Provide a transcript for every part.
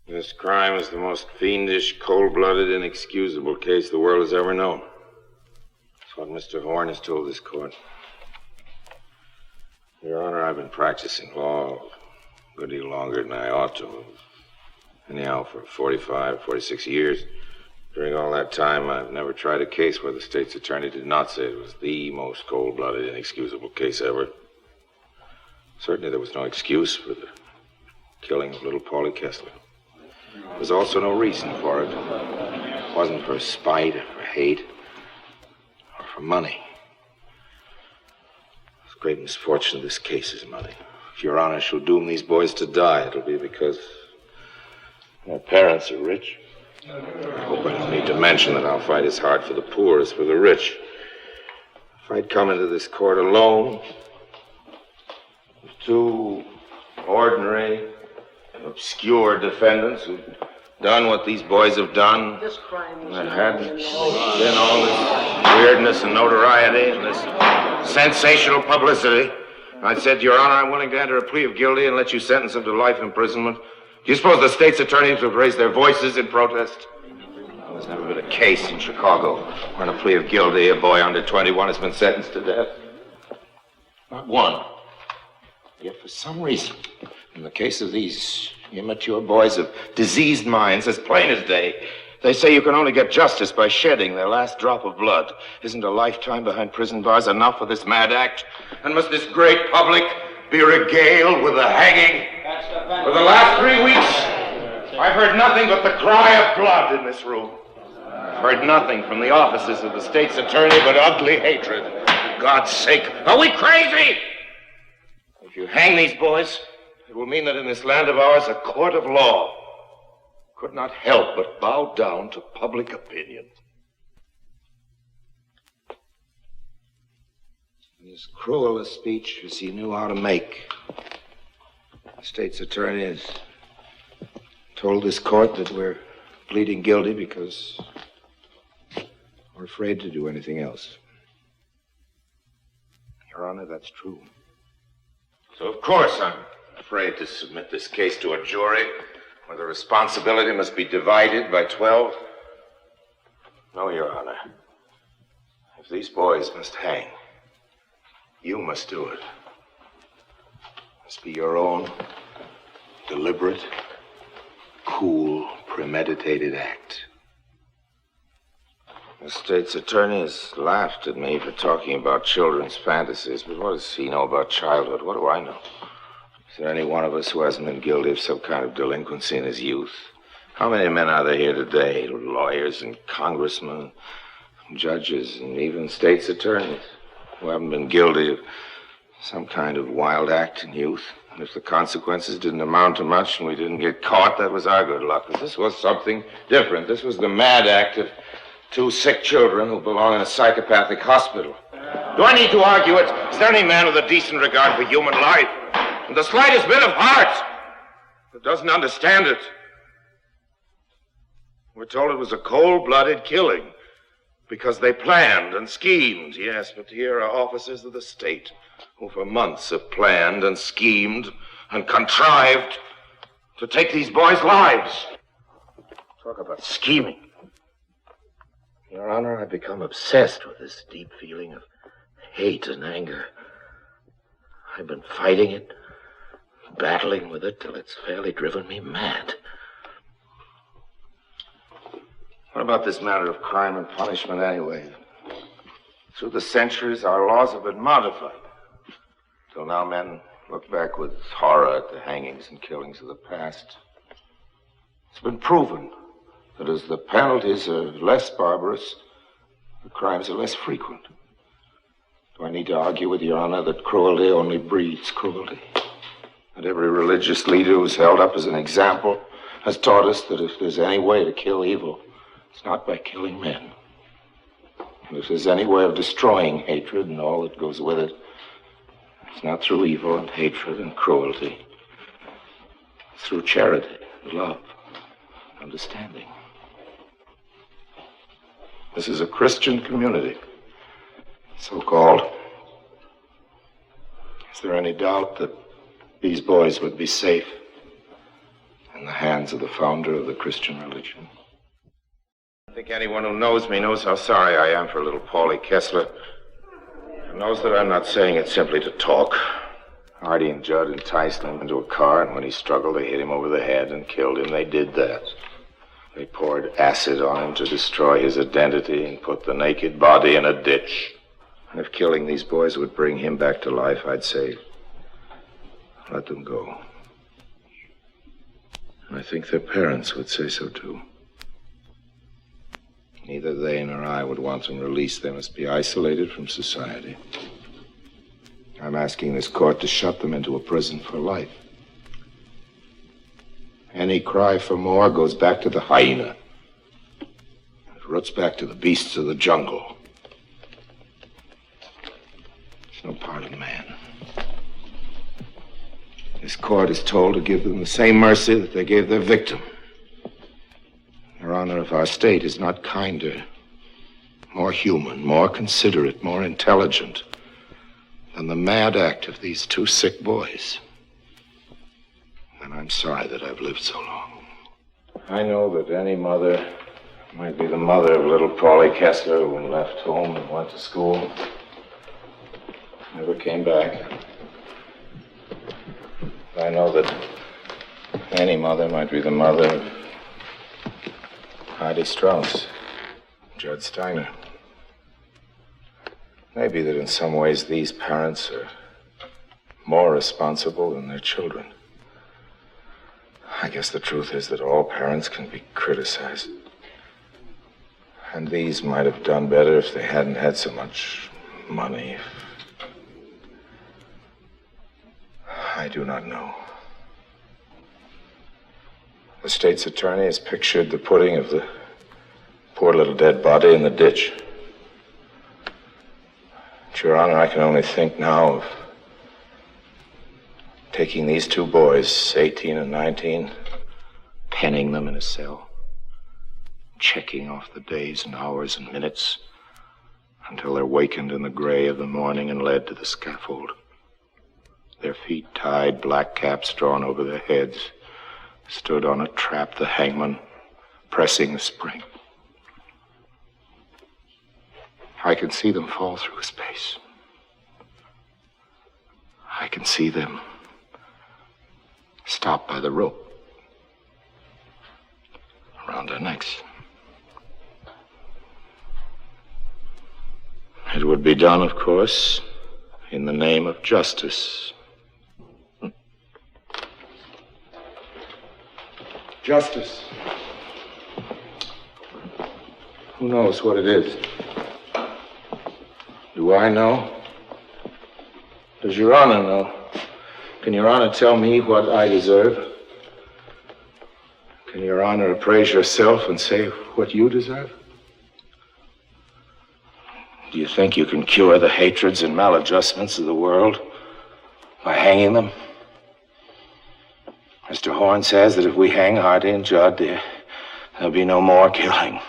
This crime is the most fiendish, cold-blooded, inexcusable case the world has ever known. That's what Mr. Horn has told this court. Your Honor, I've been practicing law a good deal longer than I ought to have. Anyhow, for 45, 46 years. During all that time, I've never tried a case where the state's attorney did not say it was the most cold-blooded, inexcusable case ever. Certainly there was no excuse for the killing of little Paulie Kessler. There was also no reason for it. It wasn't for spite or for hate or for money. The great misfortune of this case is money. If Your Honor shall doom these boys to die, it'll be because their parents are rich. I hope I don't need to mention that I'll fight as hard for the poor as for the rich. If I'd come into this court alone, with two ordinary, obscure defendants who'd done what these boys have done, and there hadn't been all this weirdness and notoriety and this sensational publicity, I said, Your Honor, I'm willing to enter a plea of guilty and let you sentence him to life imprisonment. Do you suppose the state's attorneys have raised their voices in protest? There's never been a case in Chicago where in a plea of guilty a boy under 21 has been sentenced to death. Not one. Yet for some reason, in the case of these immature boys of diseased minds, as plain as day, they say you can only get justice by shedding their last drop of blood. Isn't a lifetime behind prison bars enough for this mad act? And must this great public be regaled with the hanging? For the last 3 weeks, I've heard nothing but the cry of blood in this room. I've heard nothing from the offices of the state's attorney but ugly hatred. For God's sake, are we crazy? If you hang these boys, it will mean that in this land of ours, a court of law could not help but bow down to public opinion. As cruel a speech as he knew how to make, the state's attorney has told this court that we're pleading guilty because we're afraid to do anything else. Your Honor, that's true. So, of course, I'm afraid to submit this case to a jury where the responsibility must be divided by 12. No, Your Honor. If these boys must hang, you must do it. It must be your own deliberate, cool, premeditated act. The state's attorney has laughed at me for talking about children's fantasies, but what does he know about childhood? What do I know? Is there any one of us who hasn't been guilty of some kind of delinquency in his youth? How many men are there here today, lawyers and congressmen, judges, and even state's attorneys, who haven't been guilty of some kind of wild act in youth? And if the consequences didn't amount to much and we didn't get caught, that was our good luck. But this was something different. This was the mad act of two sick children who belong in a psychopathic hospital. Do I need to argue it? Is there any man with a decent regard for human life and the slightest bit of heart that doesn't understand it? We're told it was a cold-blooded killing because they planned and schemed. Yes, but here are officers of the state who for months have planned and schemed and contrived to take these boys' lives. Talk about scheming. Your Honor, I've become obsessed with this deep feeling of hate and anger. I've been fighting it, battling with it till it's fairly driven me mad. What about this matter of crime and punishment anyway? Through the centuries, our laws have been modified. Till now, men look back with horror at the hangings and killings of the past. It's been proven that as the penalties are less barbarous, the crimes are less frequent. Do I need to argue with Your Honor that cruelty only breeds cruelty? That every religious leader who's held up as an example has taught us that if there's any way to kill evil, it's not by killing men. And if there's any way of destroying hatred and all that goes with it, it's not through evil and hatred and cruelty. It's through charity, love, understanding. This is a Christian community, so-called. Is there any doubt that these boys would be safe in in the hands of the founder of the Christian religion. I think anyone who knows me knows how sorry I am for little Paulie Kessler. And knows that I'm not saying it simply to talk. Artie and Judd enticed him into a car, and when he struggled, they hit him over the head and killed him. They did that. They poured acid on him to destroy his identity and put the naked body in a ditch. And if killing these boys would bring him back to life, I'd say, let them go. And I think their parents would say so, too. Neither they nor I would want them released. They must be isolated from society. I'm asking this court to shut them into a prison for life. Any cry for more goes back to the hyena. It roots back to the beasts of the jungle. It's no part of man. This court is told to give them the same mercy that they gave their victim. Your Honor, if our state is not kinder, more human, more considerate, more intelligent than the mad act of these two sick boys, then I'm sorry that I've lived so long. I know that any mother might be the mother of little Paulie Kessler, who left home and went to school, never came back. I know that any mother might be the mother of Heidi Strauss, Judd Steiner. Maybe that in some ways these parents are more responsible than their children. I guess the truth is that all parents can be criticized. And these might have done better if they hadn't had so much money. I do not know. The state's attorney has pictured the putting of the poor little dead body in the ditch. But, Your Honor, I can only think now of taking these two boys, 18 and 19, penning them in a cell, checking off the days and hours and minutes until they're wakened in the gray of the morning and led to the scaffold. Their feet tied, black caps drawn over their heads, stood on a trap, the hangman pressing the spring. I can see them fall through space. I can see them stopped by the rope around their necks. It would be done, of course, in the name of justice. Justice. Who knows what it is? Do I know? Does Your Honor know? Can Your Honor tell me what I deserve? Can Your Honor appraise yourself and say what you deserve? Do you think you can cure the hatreds and maladjustments of the world by hanging them? Mr. Horn says that if we hang Hardy and Judd, there'll be no more killing.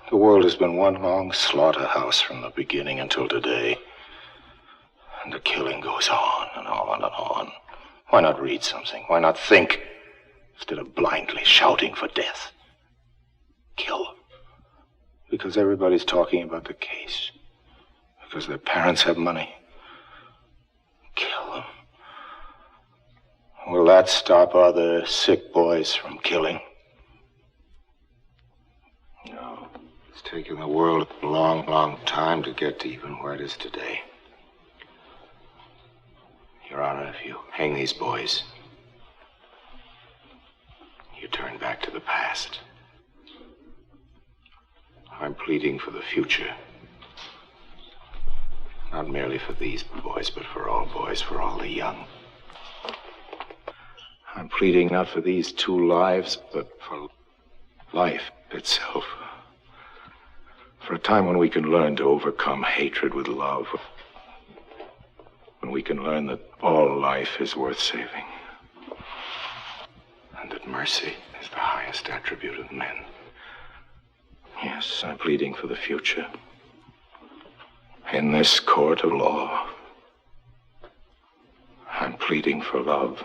The world has been one long slaughterhouse from the beginning until today. And the killing goes on and on and on. Why not read something? Why not think instead of blindly shouting for death? Kill them. Because everybody's talking about the case. Because their parents have money. Kill them. Will that stop other sick boys from killing? No. It's taken the world a long, long time to get to even where it is today. Your Honor, if you hang these boys, you turn back to the past. I'm pleading for the future. Not merely for these boys, but for all boys, for all the young. I'm pleading not for these two lives, but for life itself. For a time when we can learn to overcome hatred with love. When we can learn that all life is worth saving. And that mercy is the highest attribute of men. Yes, I'm pleading for the future. In this court of law, I'm pleading for love.